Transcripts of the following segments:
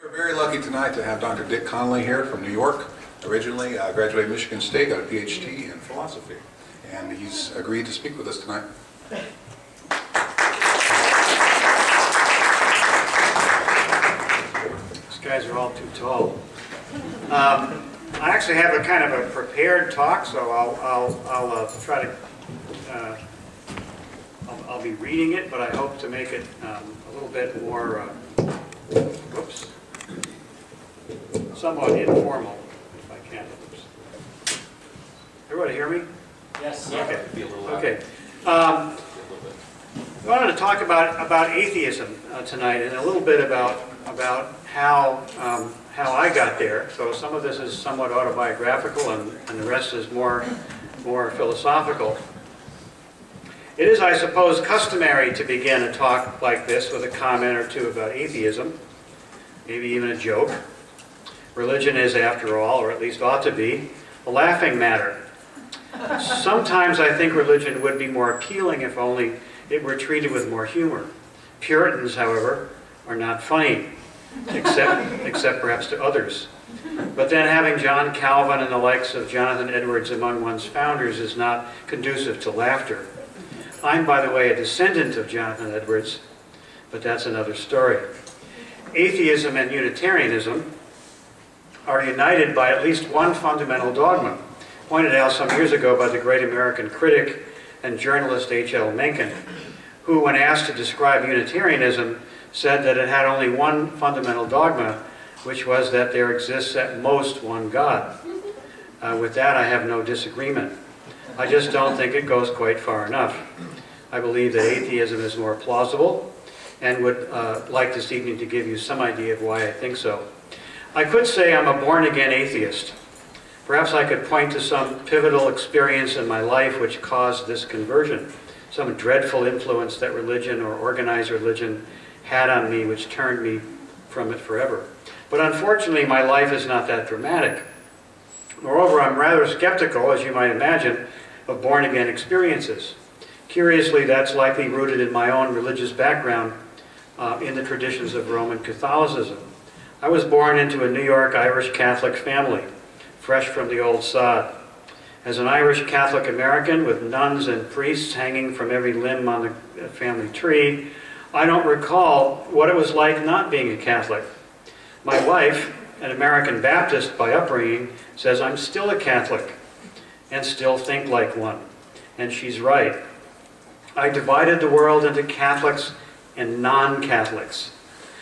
We're very lucky tonight to have Dr. Dick Connolly here from New York. Originally graduated Michigan State, got a PhD in philosophy, and he's agreed to speak with us tonight. These guys are all too tall. I actually have a kind of a prepared talk, so I'll try to. I'll be reading it, but I hope to make it a little bit more. Whoops. Somewhat informal, if I can. Oops. Everybody hear me? Yes. Okay. Okay. I wanted to talk about atheism tonight, and a little bit about how I got there. So some of this is somewhat autobiographical, and the rest is more philosophical. It is, I suppose, customary to begin a talk like this with a comment or two about atheism, maybe even a joke. Religion is, after all, or at least ought to be, a laughing matter. Sometimes I think religion would be more appealing if only it were treated with more humor. Puritans, however, are not funny, except perhaps to others. But then having John Calvin and the likes of Jonathan Edwards among one's founders is not conducive to laughter. I'm, by the way, a descendant of Jonathan Edwards, but that's another story. Atheism and Unitarianism are united by at least one fundamental dogma, pointed out some years ago by the great American critic and journalist H.L. Mencken, who, when asked to describe Unitarianism, said that it had only one fundamental dogma, which was that there exists at most one God. With that, I have no disagreement. I just don't think it goes quite far enough. I believe that atheism is more plausible, and would like this evening to give you some idea of why I think so. I could say I'm a born-again atheist. Perhaps I could point to some pivotal experience in my life which caused this conversion, some dreadful influence that religion or organized religion had on me which turned me from it forever. But unfortunately, my life is not that dramatic. Moreover, I'm rather skeptical, as you might imagine, of born-again experiences. Curiously, that's likely rooted in my own religious background in the traditions of Roman Catholicism. I was born into a New York Irish Catholic family, fresh from the old sod. As an Irish Catholic American with nuns and priests hanging from every limb on the family tree, I don't recall what it was like not being a Catholic. My wife, an American Baptist by upbringing, says I'm still a Catholic and still think like one. And she's right. I divided the world into Catholics and non-Catholics.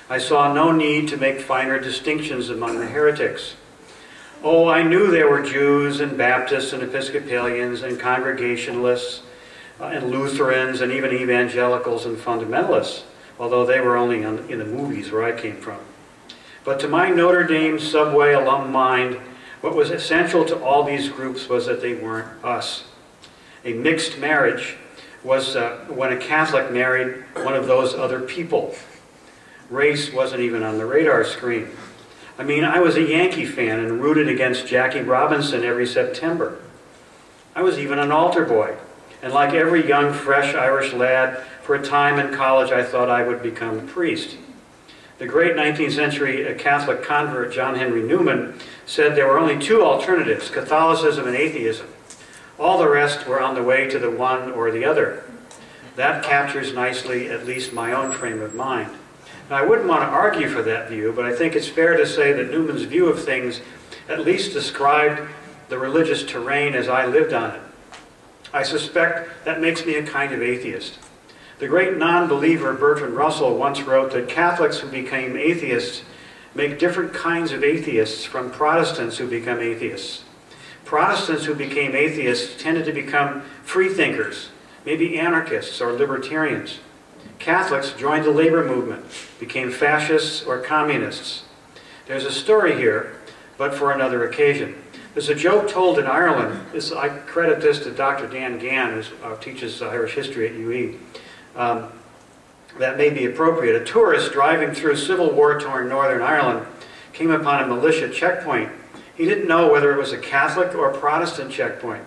I saw no need to make finer distinctions among the heretics. Oh, I knew there were Jews and Baptists and Episcopalians and Congregationalists and Lutherans and even evangelicals and fundamentalists, although they were only in the movies where I came from. But to my Notre Dame subway alum mind, what was essential to all these groups was that they weren't us. A mixed marriage was when a Catholic married one of those other people. Race wasn't even on the radar screen. I mean, I was a Yankee fan and rooted against Jackie Robinson every September. I was even an altar boy. And like every young, fresh Irish lad, for a time in college I thought I would become a priest. The great 19th century Catholic convert John Henry Newman said there were only two alternatives, Catholicism and atheism. All the rest were on the way to the one or the other. That captures nicely at least my own frame of mind. Now, I wouldn't want to argue for that view, but I think it's fair to say that Newman's view of things at least described the religious terrain as I lived on it. I suspect that makes me a kind of atheist. The great non-believer Bertrand Russell once wrote that Catholics who became atheists make different kinds of atheists from Protestants who become atheists. Protestants who became atheists tended to become freethinkers, maybe anarchists or libertarians. Catholics joined the labor movement, became fascists or communists. There's a story here, but for another occasion. There's a joke told in Ireland. I credit this to Dr. Dan Gann, who teaches Irish history at UE. That may be appropriate. A tourist driving through Civil War-torn Northern Ireland came upon a militia checkpoint. He didn't know whether it was a Catholic or Protestant checkpoint.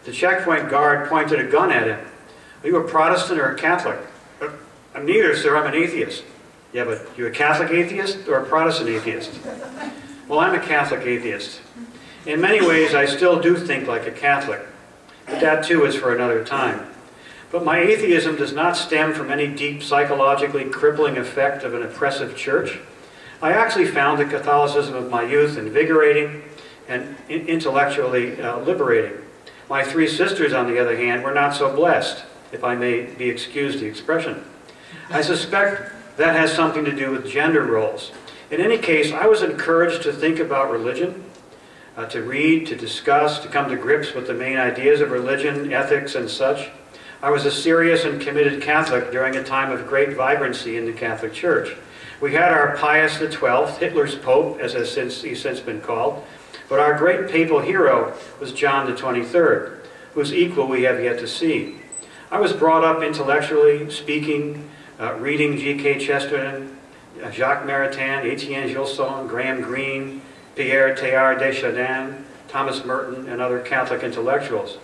The checkpoint guard pointed a gun at him. Are you a Protestant or a Catholic? I'm neither, sir. I'm an atheist. Yeah, but you're a Catholic atheist or a Protestant atheist? Well, I'm a Catholic atheist. In many ways, I still do think like a Catholic, but that too is for another time. But my atheism does not stem from any deep psychologically crippling effect of an oppressive church. I actually found the Catholicism of my youth invigorating and intellectually liberating. My three sisters, on the other hand, were not so blessed, if I may be excused the expression. I suspect that has something to do with gender roles. In any case, I was encouraged to think about religion, to read, to discuss, to come to grips with the main ideas of religion, ethics, and such. I was a serious and committed Catholic during a time of great vibrancy in the Catholic Church. We had our Pius XII, Hitler's Pope, as he's since been called, but our great papal hero was John XXIII, whose equal we have yet to see. I was brought up intellectually, speaking, reading G.K. Chesterton, Jacques Maritain, Etienne Gilson, Graham Greene, Pierre Teilhard de Chardin, Thomas Merton, and other Catholic intellectuals.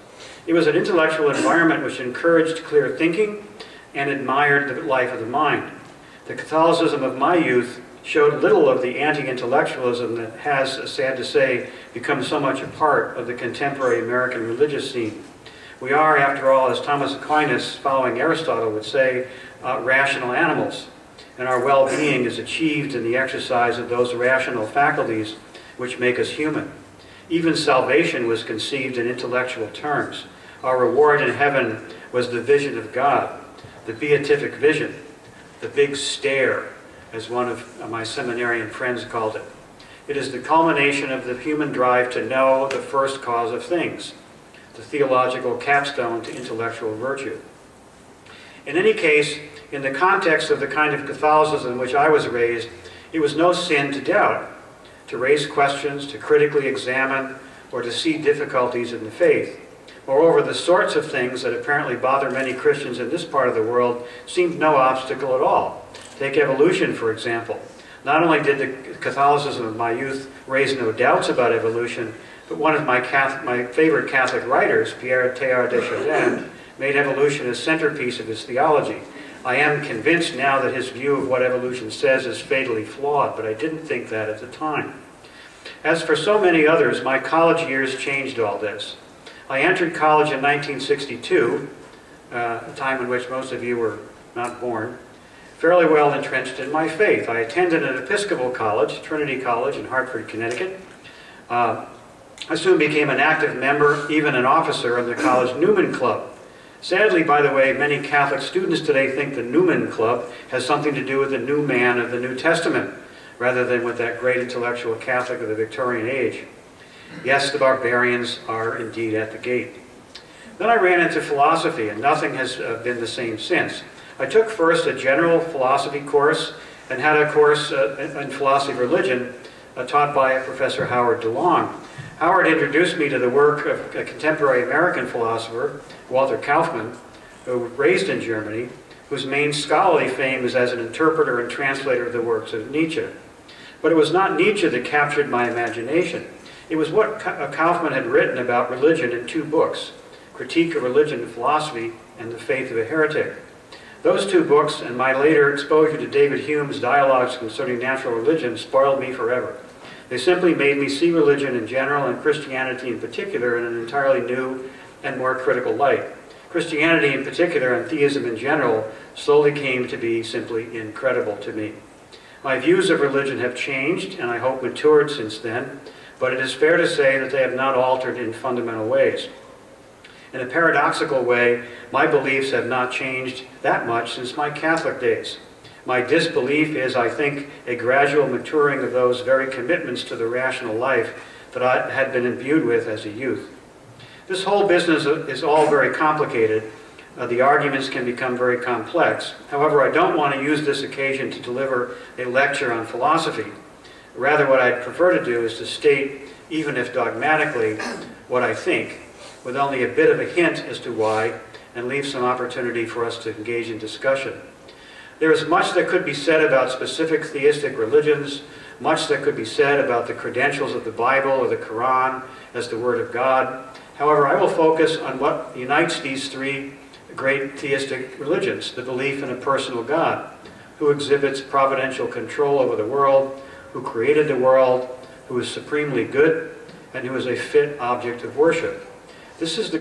It was an intellectual environment which encouraged clear thinking and admired the life of the mind. The Catholicism of my youth showed little of the anti-intellectualism that has, sad to say, become so much a part of the contemporary American religious scene. We are, after all, as Thomas Aquinas, following Aristotle, would say, rational animals, and our well-being is achieved in the exercise of those rational faculties which make us human. Even salvation was conceived in intellectual terms. Our reward in heaven was the vision of God, the beatific vision, the big stare, as one of my seminarian friends called it. It is the culmination of the human drive to know the first cause of things, the theological capstone to intellectual virtue. In any case, in the context of the kind of Catholicism in which I was raised, it was no sin to doubt, to raise questions, to critically examine, or to see difficulties in the faith. Moreover, the sorts of things that apparently bother many Christians in this part of the world seemed no obstacle at all. Take evolution, for example. Not only did the Catholicism of my youth raise no doubts about evolution, but one of my favorite Catholic writers, Pierre Teilhard de Chardin, made evolution a centerpiece of his theology. I am convinced now that his view of what evolution says is fatally flawed, but I didn't think that at the time. As for so many others, my college years changed all this. I entered college in 1962, a time in which most of you were not born, fairly well entrenched in my faith. I attended an Episcopal college, Trinity College in Hartford, Connecticut. I soon became an active member, even an officer of the college Newman Club. Sadly, by the way, many Catholic students today think the Newman Club has something to do with the new man of the New Testament, rather than with that great intellectual Catholic of the Victorian age. Yes, the barbarians are indeed at the gate. Then I ran into philosophy, and nothing has been the same since. I took first a general philosophy course, and had a course in philosophy of religion taught by Professor Howard DeLong. Howard introduced me to the work of a contemporary American philosopher, Walter Kaufmann, who was raised in Germany, whose main scholarly fame is as an interpreter and translator of the works of Nietzsche. But it was not Nietzsche that captured my imagination. It was what Kaufmann had written about religion in two books, Critique of Religion and Philosophy and The Faith of a Heretic. Those two books and my later exposure to David Hume's dialogues concerning natural religion spoiled me forever. They simply made me see religion in general and Christianity in particular in an entirely new and more critical light. Christianity in particular and theism in general slowly came to be simply incredible to me. My views of religion have changed and I hope matured since then, but it is fair to say that they have not altered in fundamental ways. In a paradoxical way, my beliefs have not changed that much since my Catholic days. My disbelief is, I think, a gradual maturing of those very commitments to the rational life that I had been imbued with as a youth. This whole business is all very complicated. The arguments can become very complex. However, I don't want to use this occasion to deliver a lecture on philosophy. Rather, what I'd prefer to do is to state, even if dogmatically, what I think, with only a bit of a hint as to why, and leave some opportunity for us to engage in discussion. There is much that could be said about specific theistic religions, much that could be said about the credentials of the Bible or the Quran as the Word of God. However, I will focus on what unites these three great theistic religions, the belief in a personal God, who exhibits providential control over the world, who created the world, who is supremely good, and who is a fit object of worship. This is the